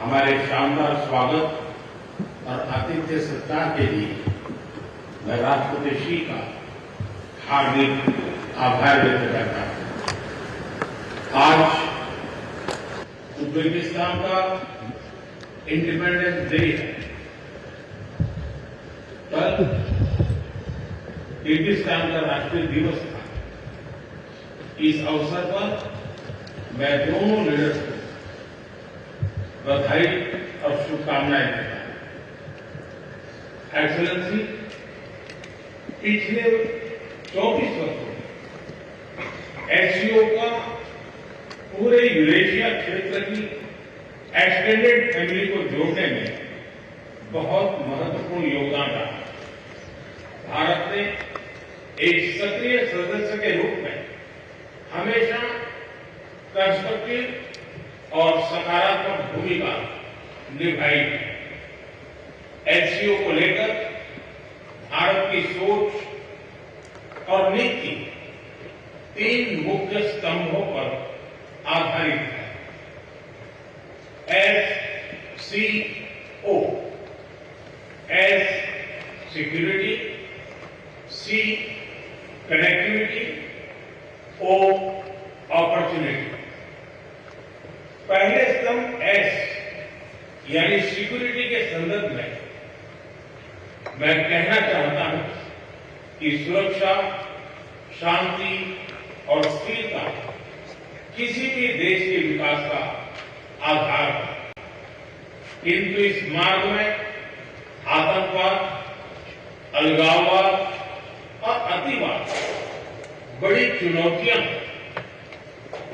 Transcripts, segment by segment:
हमारे शानदार स्वागत और आतिथ्य सत्कार के लिए मैं राष्ट्रपति श्री का हार्दिक आभार व्यक्त करता हूं। आज उज्बेकिस्तान का इंडिपेंडेंस डे है। कल किर्गिस्तान का राष्ट्रीय दिवस था। इस अवसर पर मैं दोनों लीडर्स को बधाई और शुभकामनाएं देता हूं। एक्सेलेंसी, पिछले 24 वर्षों में एससीओ का पूरे यूरेशिया क्षेत्र की एक्सटेंडेड फैमिली को जोड़ने में बहुत महत्वपूर्ण योगदान रहा। भारत ने एक सक्रिय सदस्य के रूप में हमेशा कंस्ट्रक्टिव और सकारात्मक भूमिका निभाई है। एससीओ को लेकर भारत की सोच और नीति 3 मुख्य स्तंभों पर आधारित है। एससीओ, एस सिक्योरिटी, सी कनेक्टिविटी, ओ अपॉर्चुनिटी। पहले स्तंभ एस यानी सिक्योरिटी के संदर्भ में मैं कहना चाहता हूं कि सुरक्षा, शांति और स्थिरता किसी भी देश के विकास का आधार है। किंतु इस मार्ग में आतंकवाद, अलगाववाद और अतिवाद बड़ी चुनौतियां हैं।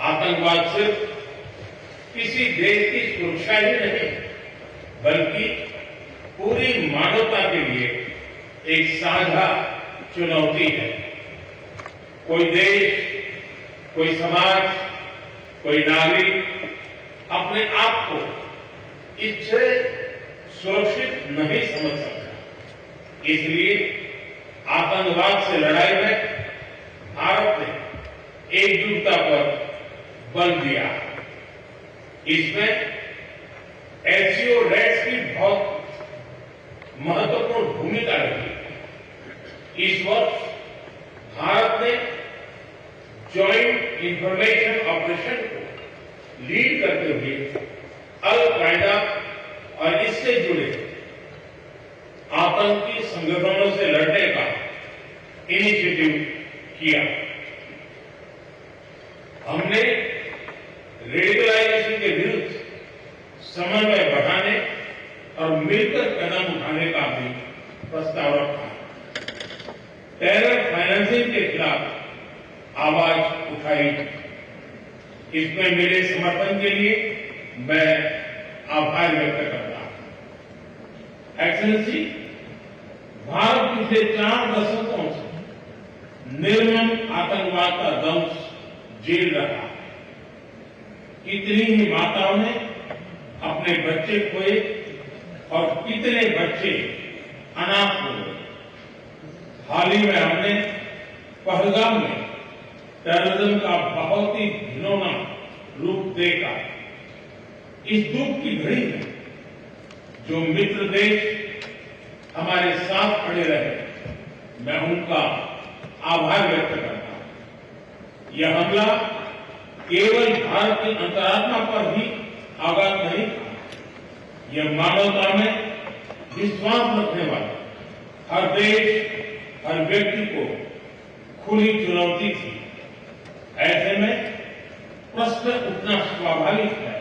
आतंकवाद सिर्फ किसी देश की सुरक्षा ही नहीं, बल्कि पूरी मानवता के लिए एक साझा चुनौती है। कोई देश, कोई समाज, कोई नागरिक अपने आप को इससे सुरक्षित नहीं समझ सकता। इसलिए आतंकवाद से लड़ाई में भारत ने एकजुटता पर बल दिया। इसमें एससीओ रेट्स की बहुत महत्वपूर्ण भूमिका रही। इस वर्ष भारत ने जॉइंट इंफॉर्मेशन ऑपरेशन को लीड करते हुए अल कायदा और इससे जुड़े आतंकी संगठनों से लड़ने का इनिशिएटिव किया। हमने रेडिकलाइजेशन के विरुद्ध समन्वय बढ़ाने और मिलकर कदम उठाने का भी प्रस्ताव रखा। टेरर फाइनेंसिंग के खिलाफ आवाज उठाई। इसमें मेरे समर्थन के लिए मैं आभार व्यक्त करता हूं। एक्सेलेंसी, भारत पिछले 4 दशकों से निर्मम आतंकवाद का दंश झेल रहा है। कितनी ही माताओं ने अपने बच्चे खोए और कितने बच्चे अनाथ हो गए। हाल ही में हमने पहलगाम में टेररिज्म का बहुत ही घिनौना रूप देखा। इस दुख की घड़ी में जो मित्र देश हमारे साथ खड़े रहे, मैं उनका आभार व्यक्त करता हूं। यह हमला केवल भारत की अंतरात्मा पर ही आघात नहीं था, यह मानवता में विश्वास रखने वाले हर देश, हर व्यक्ति को खुली चुनौती थी। ऐसे में प्रश्न उठना स्वाभाविक है,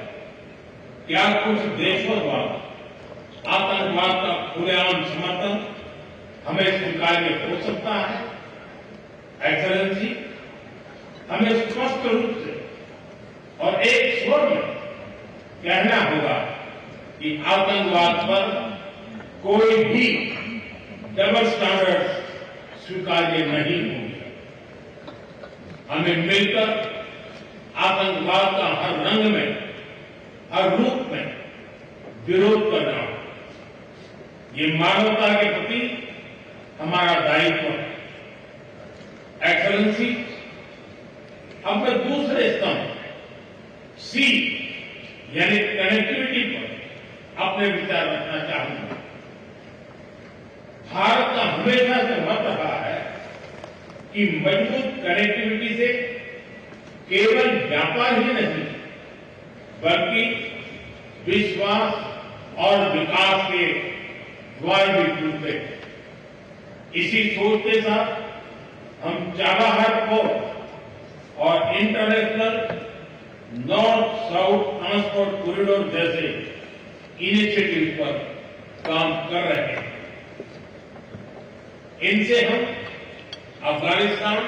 क्या कुछ देशों द्वारा आतंकवाद का खुलेआम समर्थन हमें स्वीकार्य हो सकता है? एक्सेलेंसी, हमें स्पष्ट रूप से और एक स्वर में कहना होगा कि आतंकवाद पर कोई भी डबल स्टैंडर्ड स्वीकार्य नहीं होंगे। हमें मिलकर आतंकवाद का हर रंग में, हर रूप में विरोध करना होगा। ये मानवता के प्रति हमारा दायित्व है। एक्सेलेंसी, अब मैं दूसरे स्तंभ सी यानी कनेक्टिविटी पर अपने विचार रखना चाहूंगा। भारत का हमेशा से मत रहा है कि मजबूत कनेक्टिविटी से केवल व्यापार ही नहीं बल्कि विश्वास और विकास के द्वार भी खुलते हैं। इसी सोच के साथ हम चाबहार पोर्ट और international north south transport corridor जैसे इनिशिएटिव पर काम कर रहे हैं। इनसे हम अफगानिस्तान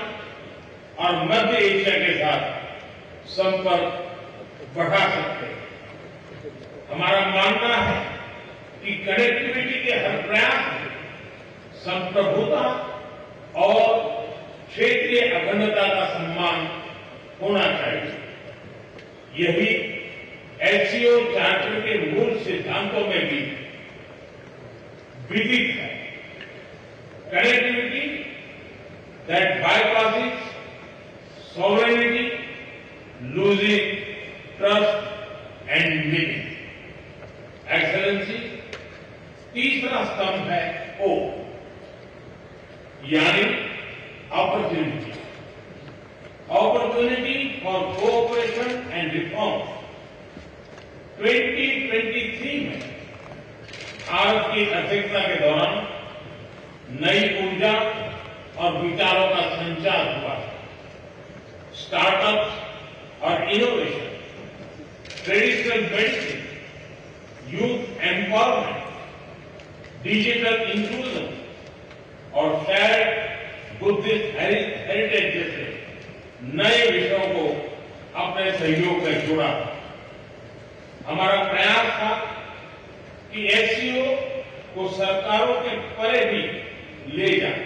और मध्य एशिया के साथ संपर्क बढ़ा सकते हैं। हमारा मानना है कि कनेक्टिविटी के हर प्रयास में संप्रभुता और क्षेत्रीय अखंडता का सम्मान होना चाहिए। यही एससीओ चार्टर के मूल सिद्धांतों में भी विदित है। Connectivity that bypasses sovereignty, losing trust and meaning. Excellency, तीसरा स्तंभ है ओ यानी opportunity. Opportunity for cooperation and reform. 2023 में भारत की अध्यक्षता के दौरान नई ऊर्जा और विचारों का संचार हुआ। स्टार्टअप्स और innovation, traditional medicine, youth empowerment, digital inclusion और शेयर्ड बुद्धिस्ट हेरिटेज जैसे नए विषयों को अपने सहयोग में जोड़ा। हमारा प्रयास था कि एससीओ को सरकारों के परे भी ले जाए।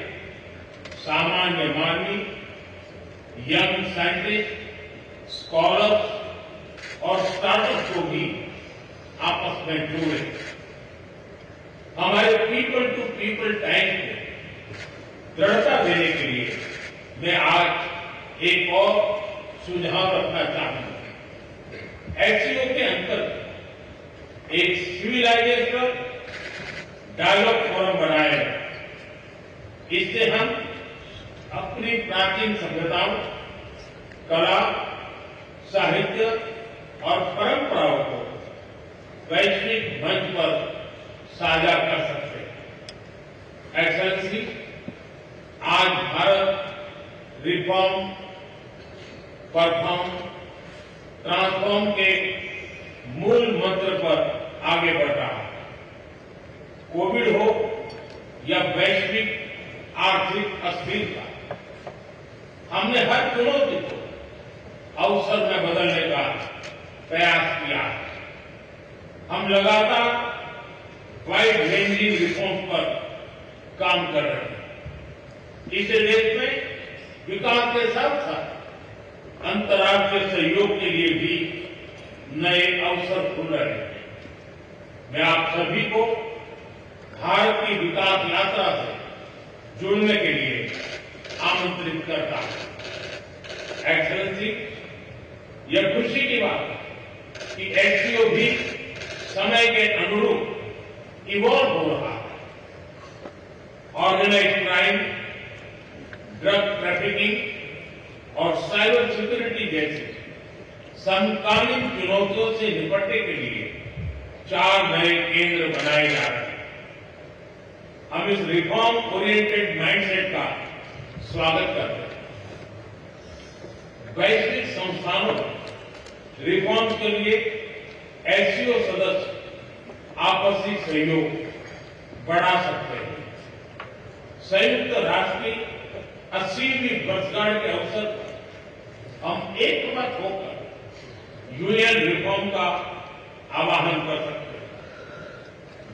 सामान्य मानवी, यंग साइंटिस्ट, स्कॉलर्स और स्टार्टअप को भी आपस में जोड़े। हमारे पीपल टू पीपल टाइम को दृढ़ता देने के लिए मैं आज एक और सुझाव रखना चाहूंगा। एससीओ के अंतर्गत एक सिविलाइजेशन डायलॉग फोरम बनाया गया। इससे हम अपनी प्राचीन सभ्यताओं, कला, साहित्य और परंपराओं को वैश्विक मंच पर साझा कर सकते हैं। एक्सेलेंसी, आज भारत रिफॉर्म, परफॉर्म, ट्रांसफॉर्म के मूल मंत्र पर आगे बढ़ रहा है। कोविड हो या वैश्विक आर्थिक अस्थिरता, हमने हर चुनौती को अवसर में बदलने का प्रयास किया है। हम लगातार वाइड रेंजिंग रिफॉर्म पर काम कर रहे हैं। इससे देश में विकास के साथ साथ अंतर्राष्ट्रीय सहयोग के लिए भी नए अवसर खुल रहे हैं। मैं आप सभी को भारत की विकास यात्रा से जुड़ने के लिए आमंत्रित करता हूं। एक्सेलेंसी, यह खुशी की बात है कि एससीओ भी समय के अनुरूप इवॉल्व हो रहा है। ऑर्गेनाइज्ड क्राइम, ड्रग ट्रैफिकिंग और साइबर सिक्योरिटी जैसे समकालीन चुनौतियों से निपटने के लिए 4 नए केंद्र बनाए जा रहे हैं। हम इस रिफॉर्म ओरिएंटेड माइंडसेट का स्वागत करते हैं। वैश्विक संस्थानों में रिफॉर्म्स के लिए एससीओ सदस्य आपसी सहयोग बढ़ा सकते हैं। संयुक्त राष्ट्र की 80वीं वर्षगांठ के अवसर पर हम एकमत होकर यूएन रिफॉर्म का आह्वान कर सकते हैं।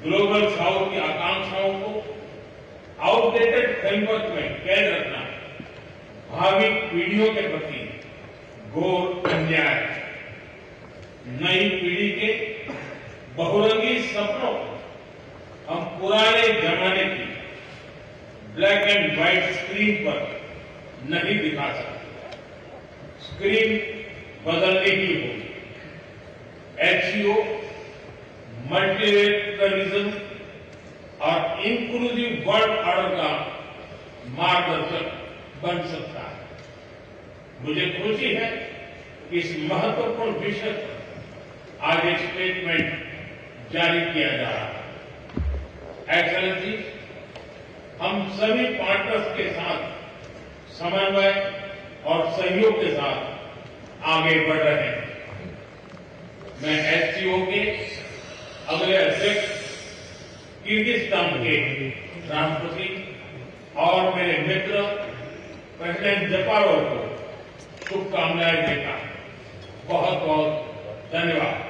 ग्लोबल साउथ की आकांक्षाओं को आउटडेटेड फ्रेमवर्क में कैद रखना भावी पीढ़ियों के प्रति घोर अन्याय है। नई पीढ़ी के बहुरंगी सपनों को हम पुराने जमाने की ब्लैक एंड व्हाइट स्क्रीन पर नहीं दिखा सकते। स्क्रीन बदलनी ही होगी। एचसीओ मल्टीलेटरलिज्म और इंक्लूसिव वर्ल्ड ऑर्डर का मार्गदर्शक बन सकता है। मुझे खुशी है कि इस महत्वपूर्ण विषय पर आज एक स्टेटमेंट जारी किया जा रहा है। एक्सेलेंसी, हम सभी पार्टनर्स के साथ समन्वय और सहयोग के साथ आगे बढ़ रहे हैं। मैं एससीओ के अगले अध्यक्ष किर्गिस्तान के राष्ट्रपति और मेरे मित्र प्रेसिडेंट जपारोव को शुभकामनाएं देता हूं। बहुत बहुत धन्यवाद।